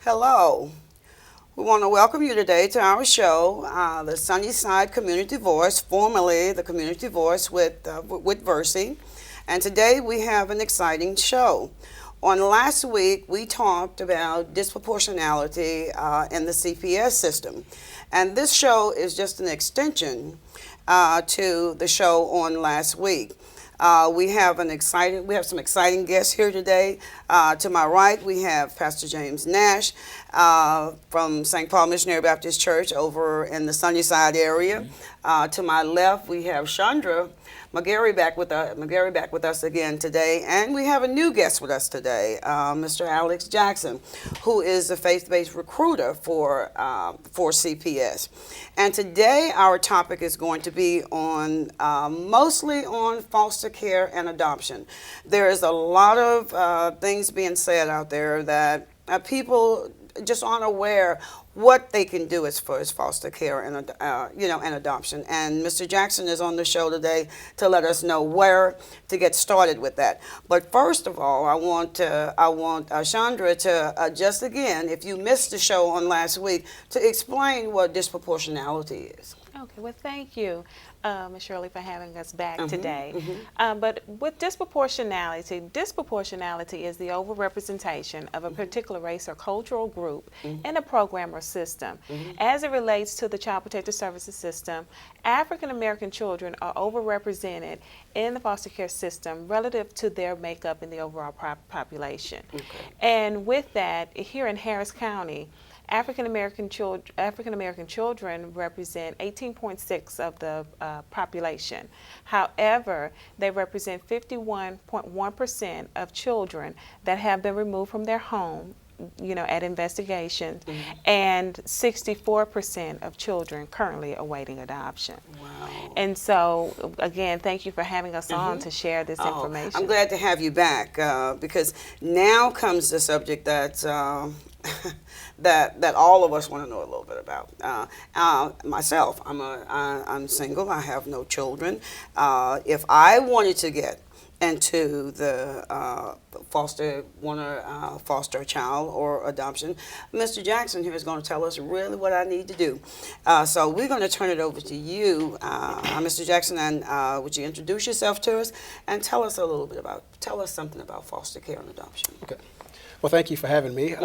Hello. We want to welcome you today to our show, the SunnySide Community Voice, formerly the Community Voice with Versi. And today we have an exciting show. On last week, we talked about disproportionality in the CPS system. And this show is just an extension to the show on last week. We have some exciting guests here today. To my right, we have Pastor James Nash from St. Paul Missionary Baptist Church over in the Sunnyside area. To my left, we have Chandra McGarry back with us again today, and we have a new guest with us today, Mr. Alex Jackson, who is a faith-based recruiter for CPS. And today our topic is going to be on mostly on foster care and adoption. There is a lot of things being said out there that people just aren't aware what they can do as far as foster care and and adoption. And Mr. Jackson is on the show today to let us know where to get started with that. But first of all, I want Chandra to just again, if you missed the show on last week, to explain what disproportionality is. Okay, well, thank you, Ms. Shirley, for having us back today. Mm-hmm. But with disproportionality is the overrepresentation of a particular race or cultural group in a program or system. As it relates to the Child Protective Services system, African American children are overrepresented in the foster care system relative to their makeup in the overall population. Okay. And with that, here in Harris County, African American children represent 18.6% of the population. However, they represent 51.1% of children that have been removed from their home, at investigation, and 64% of children currently awaiting adoption. Wow. And so, again, thank you for having us on to share this information. I'm glad to have you back because now comes the subject that that all of us want to know a little bit about. Myself, I'm single. I have no children. If I wanted to get into the foster a child or adoption, Mr. Jackson here is going to tell us really what I need to do. So we're going to turn it over to you, Mr. Jackson, and would you introduce yourself to us and tell us something about foster care and adoption. Okay. Well, thank you for having me.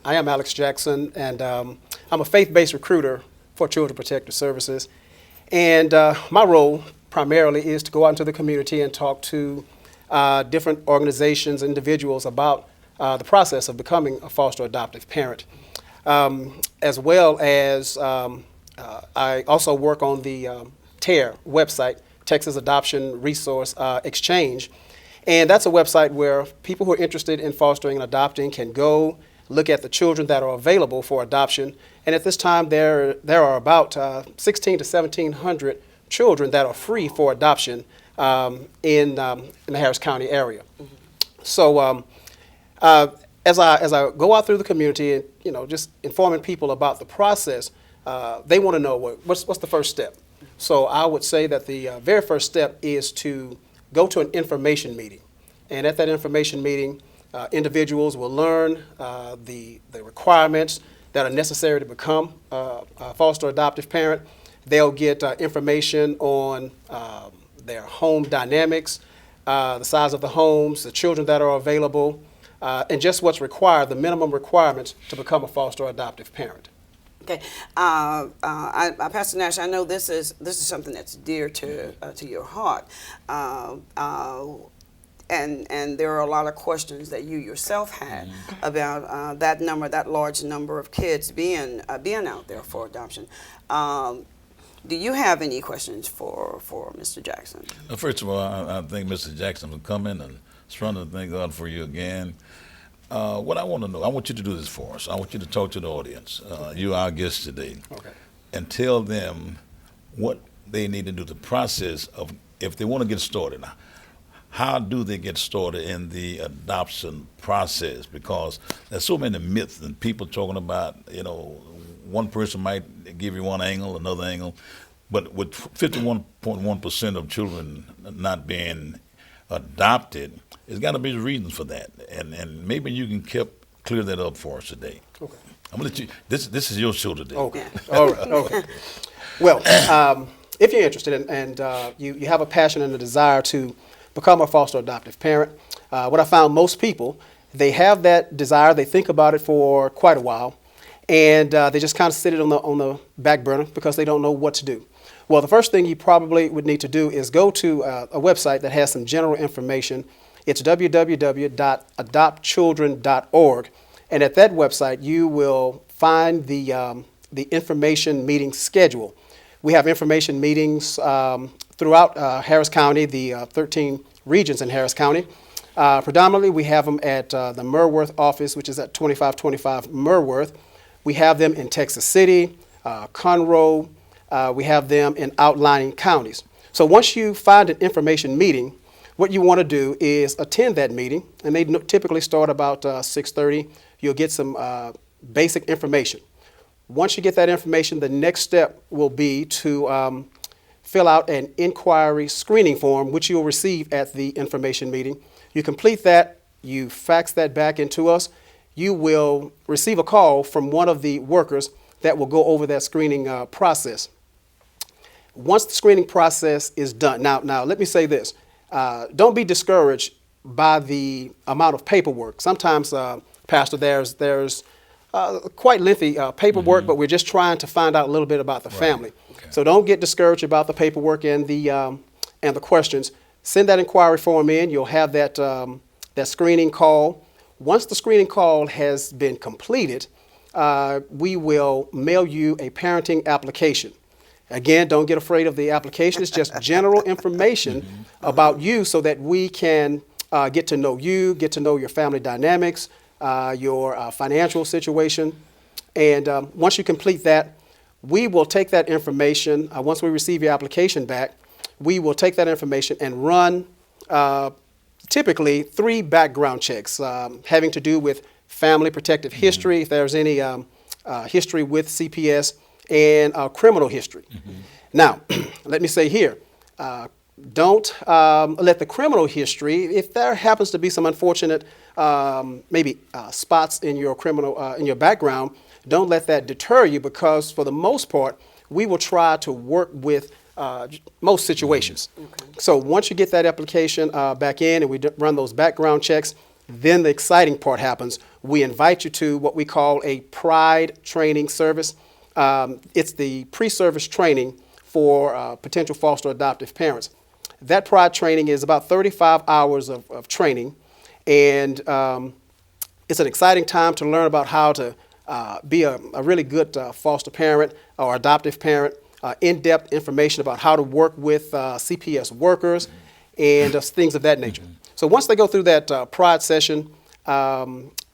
I am Alex Jackson, and I'm a faith-based recruiter for Children Protective Services. And my role primarily is to go out into the community and talk to different organizations, individuals about the process of becoming a foster adoptive parent. As well as I also work on the TARE website, Texas Adoption Resource Exchange. And that's a website where people who are interested in fostering and adopting can go look at the children that are available for adoption. And at this time, there are about 1,600 to 1,700 children that are free for adoption in the Harris County area. So as I go out through the community and just informing people about the process, they want to know what's the first step. So I would say that the very first step is to go to an information meeting. And at that information meeting, individuals will learn the requirements that are necessary to become a foster adoptive parent. They'll get information on their home dynamics, the size of the homes, the children that are available, and just what's required, the minimum requirements to become a foster adoptive parent. Okay, Pastor Nash, I know this is something that's dear to your heart, and there are a lot of questions that you yourself had about that large number of kids being out there for adoption. Do you have any questions for Mr. Jackson? First of all, I think Mr. Jackson will come in and trying to thank God for you again. What I want to know, I want you to do this for us. I want you to talk to the audience. You are our guest today. Okay. And tell them what they need to do, the process of, if they want to get started. How do they get started in the adoption process? Because there's so many myths and people talking about, one person might give you one angle, another angle. But with 51.1% of children not being adopted, there's got to be reasons for that. And maybe you can clear that up for us today. Okay. I'm gonna let you. This is your show today. Okay. All right. Okay. Well, if you're interested and you have a passion and a desire to become a foster adoptive parent, what I found most people, they have that desire. They think about it for quite a while, and they just kind of sit it on the back burner because they don't know what to do. Well, the first thing you probably would need to do is go to a website that has some general information. It's www.adoptchildren.org. And at that website, you will find the information meeting schedule. We have information meetings throughout Harris County, the 13 regions in Harris County. Predominantly, we have them at the Merworth office, which is at 2525 Merworth. We have them in Texas City, Conroe. We have them in outlying counties. So once you find an information meeting, what you want to do is attend that meeting, and they typically start about 6:30. You'll get some basic information. Once you get that information, the next step will be to fill out an inquiry screening form, which you'll receive at the information meeting. You complete that, you fax that back into us. You will receive a call from one of the workers that will go over that screening process. Once the screening process is done, now let me say this. Don't be discouraged by the amount of paperwork. Sometimes, Pastor, there's quite lengthy paperwork, but we're just trying to find out a little bit about the family. Okay. So don't get discouraged about the paperwork and the questions. Send that inquiry form in. You'll have that screening call. Once the screening call has been completed, we will mail you a parenting application. Again, don't get afraid of the application. It's just general information about you so that we can get to know you, get to know your family dynamics, your financial situation. And once you complete that, we will take that information. Once we receive your application back, we will take that information and run typically 3 background checks having to do with family protective history, if there's any history with CPS, and criminal history. Now, let me say here, don't let the criminal history, if there happens to be some unfortunate maybe spots in your criminal in your background, don't let that deter you, because for the most part, we will try to work with most situations. Okay. So once you get that application back in and we run those background checks, then the exciting part happens. We invite you to what we call a PRIDE training service. It's the pre-service training for potential foster adoptive parents. That PRIDE training is about 35 hours of training, and it's an exciting time to learn about how to be a really good foster parent or adoptive parent, in-depth information about how to work with CPS workers and things of that nature. So once they go through that PRIDE session,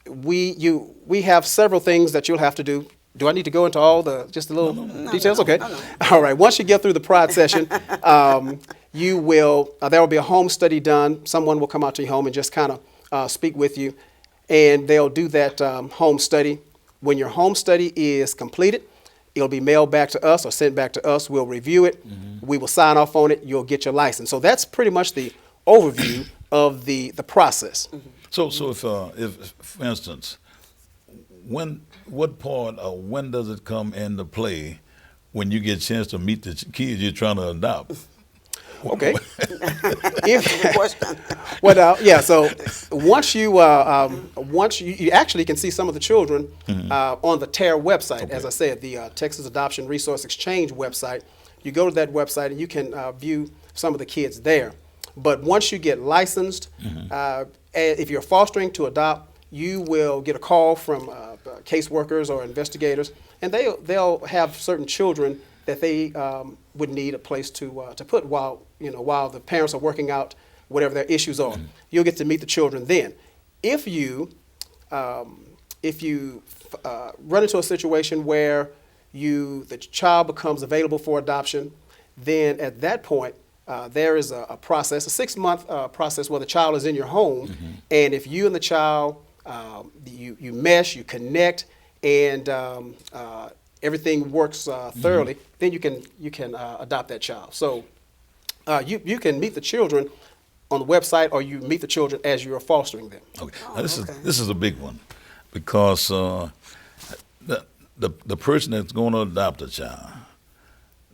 we have several things that you'll have to do. Do I need to go into all just the little details? Okay. All right. Once you get through the PRIDE session, there will be a home study done. Someone will come out to your home and just kind of speak with you, and they'll do that home study. When your home study is completed, it'll be mailed back to us or sent back to us. We'll review it. We will sign off on it. You'll get your license. So that's pretty much the overview of the process. So if for instance, when does it come into play when you get a chance to meet the kids you're trying to adopt? Okay. Good question. So once you actually can see some of the children on the TARE website, Okay. as I said, the Texas Adoption Resource Exchange website. You go to that website and you can view some of the kids there. But once you get licensed, if you're fostering to adopt, you will get a call from caseworkers or investigators, and they'll have certain children that they would need a place to put while the parents are working out whatever their issues are. You'll get to meet the children then. If you run into a situation where the child becomes available for adoption, then at that point there is a process, a 6-month process where the child is in your home, and if you and the child you mesh, you connect, and everything works thoroughly, then you can adopt that child. So you can meet the children on the website, or you meet the children as you're fostering them. Okay. Now this is a big one. because the person that's going to adopt a child,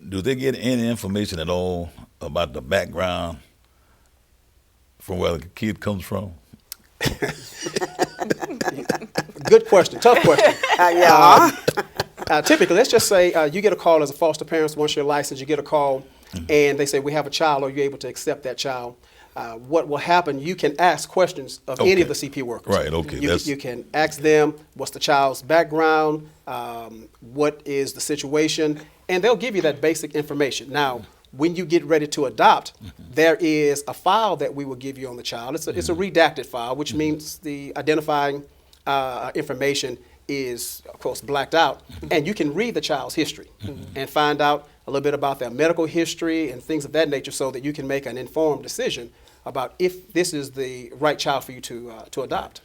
do they get any information at all about the background from where the kid comes from? Good question, tough question. Yeah. Typically, let's just say you get a call as a foster parent. Once you're licensed, you get a call, and they say, we have a child. Are you able to accept that child? What will happen, you can ask questions of any of the CP workers. Right, okay. You can ask them, what's the child's background, what is the situation, and they'll give you that basic information. Now, when you get ready to adopt, there is a file that we will give you on the child. It's a redacted file, which means the identifying information is, of course, blacked out, and you can read the child's history and find out a little bit about their medical history and things of that nature, so that you can make an informed decision about if this is the right child for you to adopt.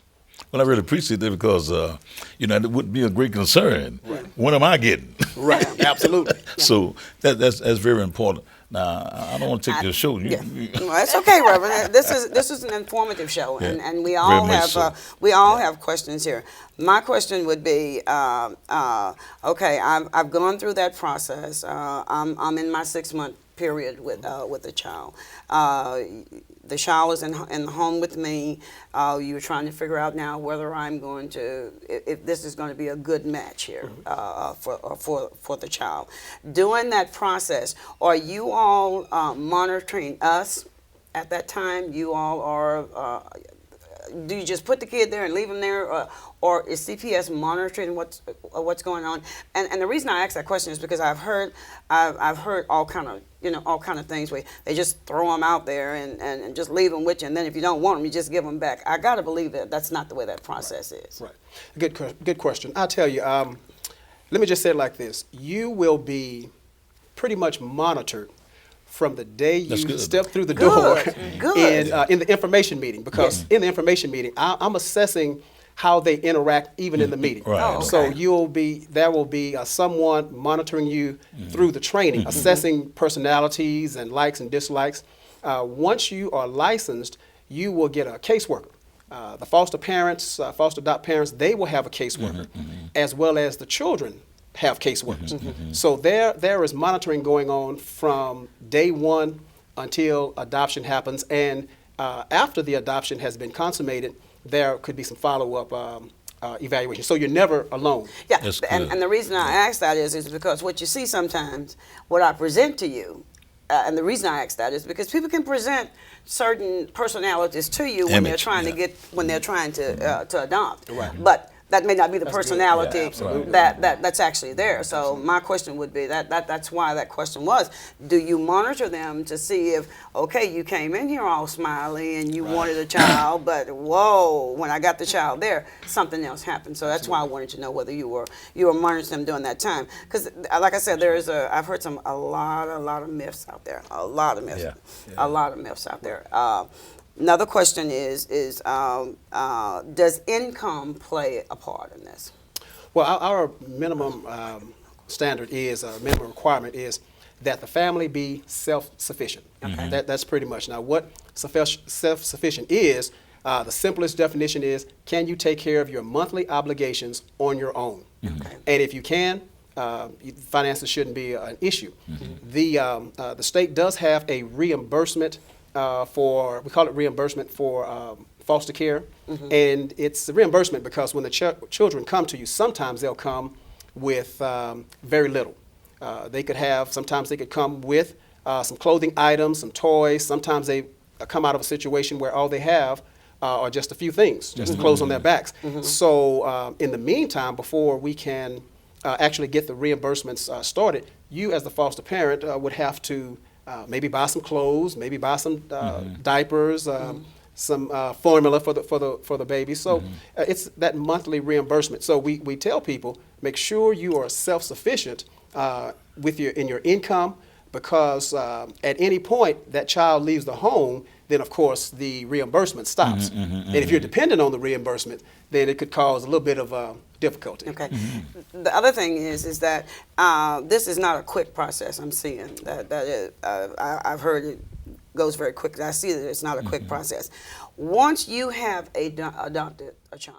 Well, I really appreciate that because, it would be a great concern. Right. What am I getting? Right, absolutely. So that's very important. Now, I don't want to take your show. Yeah. Well, it's okay, Reverend. This is an informative show, Yeah. and we all Very much have so. we all have questions here. My question would be, okay, I've gone through that process. I'm in my 6-month period with the child. The child is in the home with me. You're trying to figure out now whether I'm going to, if this is going to be a good match here for the child. During that process, are you all monitoring us at that time? You all are. Do you just put the kid there and leave him there, or is CPS monitoring what's going on? And the reason I ask that question is because I've heard all kind of things where they just throw them out there and just leave them with you, and then if you don't want them, you just give them back. I got to believe that that's not the way that process is. Right. Good question. I'll tell you. Let me just say it like this: you will be pretty much monitored from the day you step through the door in the information meeting, because in the information meeting, I'm assessing how they interact even in the meeting. Right. Oh, okay. So there will be someone monitoring you through the training, assessing personalities and likes and dislikes. Once you are licensed, you will get a caseworker. The foster parents, foster adopt parents, they will have a caseworker, as well as the children have caseworkers. So there is monitoring going on from day one until adoption happens, and after the adoption has been consummated, there could be some follow-up evaluation. So you're never alone. Yeah, and the reason I ask that is because what you see sometimes, what I present to you, and the reason I ask that is because people can present certain personalities to you when they're trying to adopt. Right. But that may not be the personality that's actually there. So my question would be that's why that question was: do you monitor them to see if, okay, you came in here all smiley and you wanted a child, but whoa, when I got the child there, something else happened. So that's why I wanted to know whether you were monitoring them during that time. Because like I said, I've heard a lot of myths out there. A lot of myths. A lot of myths out there. Another question is does income play a part in this? Well, our minimum standard is, minimum requirement is that the family be self-sufficient. Okay. That's pretty much. Now, what self-sufficient is, the simplest definition is, can you take care of your monthly obligations on your own? Okay. And if you can, finances shouldn't be an issue. The state does have a reimbursement we call it reimbursement for foster care, and it's a reimbursement because when the children come to you, sometimes they'll come with very little. Sometimes they could come with some clothing items, some toys. Sometimes they come out of a situation where all they have are just a few things, just clothes on their backs. So in the meantime, before we can actually get the reimbursements started, you as the foster parent would have to maybe buy some clothes, maybe buy some diapers, some formula for the baby. So it's that monthly reimbursement. So we tell people, make sure you are self-sufficient in your income, because at any point that child leaves the home, then of course the reimbursement stops. And if you're dependent on the reimbursement, then it could cause a little bit of difficulty. Okay. The other thing is that this is not a quick process. I'm seeing I've heard it goes very quickly. I see that it's not a quick process. Once you have adopted a child,